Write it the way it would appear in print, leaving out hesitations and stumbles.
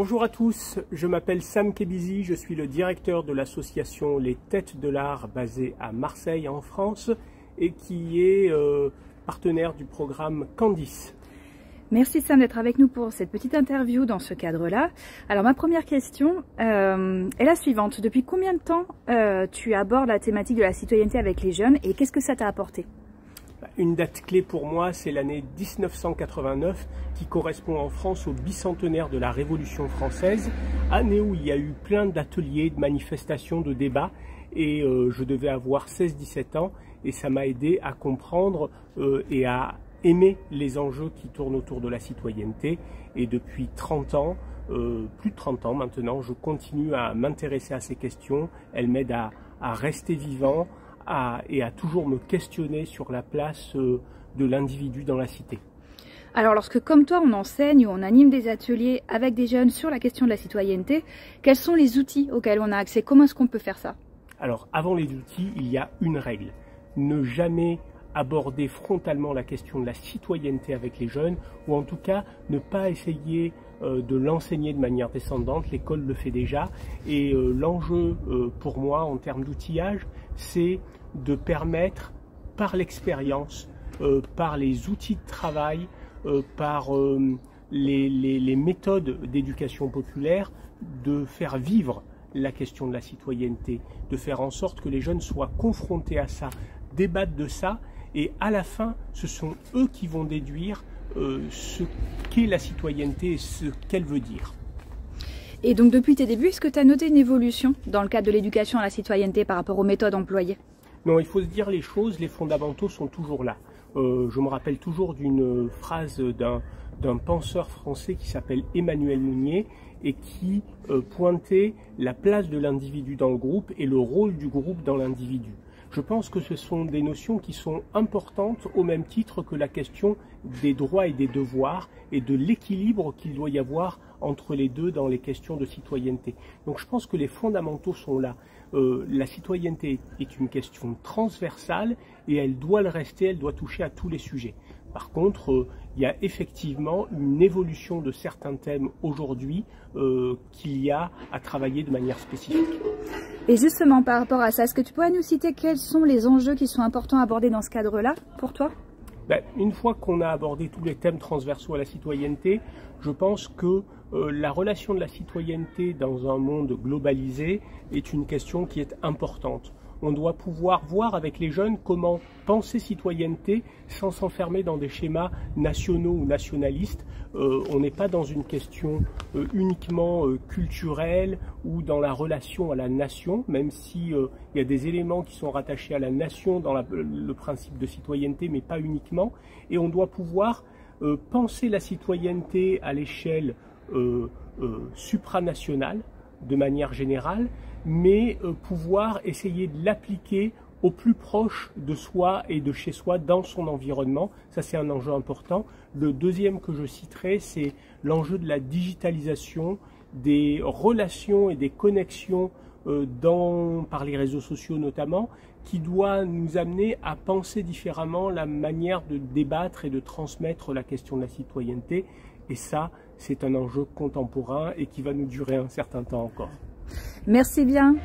Bonjour à tous, je m'appelle Sam Kebizi, je suis le directeur de l'association Les Têtes de l'Art basée à Marseille en France et qui est partenaire du programme Candice. Merci Sam d'être avec nous pour cette petite interview dans ce cadre-là. Alors ma première question est la suivante. Depuis combien de temps tu abordes la thématique de la citoyenneté avec les jeunes et qu'est-ce que ça t'a apporté ? Une date clé pour moi, c'est l'année 1989 qui correspond en France au bicentenaire de la Révolution française, année où il y a eu plein d'ateliers, de manifestations, de débats et je devais avoir 16-17 ans et ça m'a aidé à comprendre et à aimer les enjeux qui tournent autour de la citoyenneté et depuis 30 ans, plus de 30 ans maintenant, je continue à m'intéresser à ces questions, elles m'aident à rester vivant, et à toujours me questionner sur la place de l'individu dans la cité. Alors lorsque comme toi on enseigne ou on anime des ateliers avec des jeunes sur la question de la citoyenneté, quels sont les outils auxquels on a accès? Comment est-ce qu'on peut faire ça? Alors avant les outils, il y a une règle, ne jamais aborder frontalement la question de la citoyenneté avec les jeunes ou en tout cas ne pas essayer de l'enseigner de manière descendante, l'école le fait déjà et l'enjeu pour moi en termes d'outillage c'est de permettre par l'expérience, par les outils de travail, par les méthodes d'éducation populaire de faire vivre la question de la citoyenneté, de faire en sorte que les jeunes soient confrontés à ça, débattent de ça et à la fin ce sont eux qui vont déduire ce qu'est la citoyenneté et ce qu'elle veut dire. Et donc depuis tes débuts, est-ce que tu as noté une évolution dans le cadre de l'éducation à la citoyenneté par rapport aux méthodes employées? Non, il faut se dire les choses, les fondamentaux sont toujours là. Je me rappelle toujours d'une phrase d'un penseur français qui s'appelle Emmanuel Mounier et qui pointait la place de l'individu dans le groupe et le rôle du groupe dans l'individu. Je pense que ce sont des notions qui sont importantes au même titre que la question des droits et des devoirs et de l'équilibre qu'il doit y avoir entre les deux dans les questions de citoyenneté. Donc je pense que les fondamentaux sont là. La citoyenneté est une question transversale et elle doit le rester, elle doit toucher à tous les sujets. Par contre, il y a effectivement une évolution de certains thèmes aujourd'hui qu'il y a à travailler de manière spécifique. Et justement, par rapport à ça, est-ce que tu pourrais nous citer quels sont les enjeux qui sont importants à aborder dans ce cadre-là, pour toi? Une fois qu'on a abordé tous les thèmes transversaux à la citoyenneté, je pense que la relation de la citoyenneté dans un monde globalisé est une question qui est importante. On doit pouvoir voir avec les jeunes comment penser citoyenneté sans s'enfermer dans des schémas nationaux ou nationalistes. On n'est pas dans une question uniquement culturelle ou dans la relation à la nation, même si il y a des éléments qui sont rattachés à la nation dans le principe de citoyenneté, mais pas uniquement. Et on doit pouvoir penser la citoyenneté à l'échelle supranationale, de manière générale, mais pouvoir essayer de l'appliquer au plus proche de soi et de chez soi dans son environnement. Ça, c'est un enjeu important. Le deuxième que je citerai, c'est l'enjeu de la digitalisation, des relations et des connexions par les réseaux sociaux notamment, qui doit nous amener à penser différemment la manière de débattre et de transmettre la question de la citoyenneté. Et ça, c'est un enjeu contemporain et qui va nous durer un certain temps encore. Merci bien.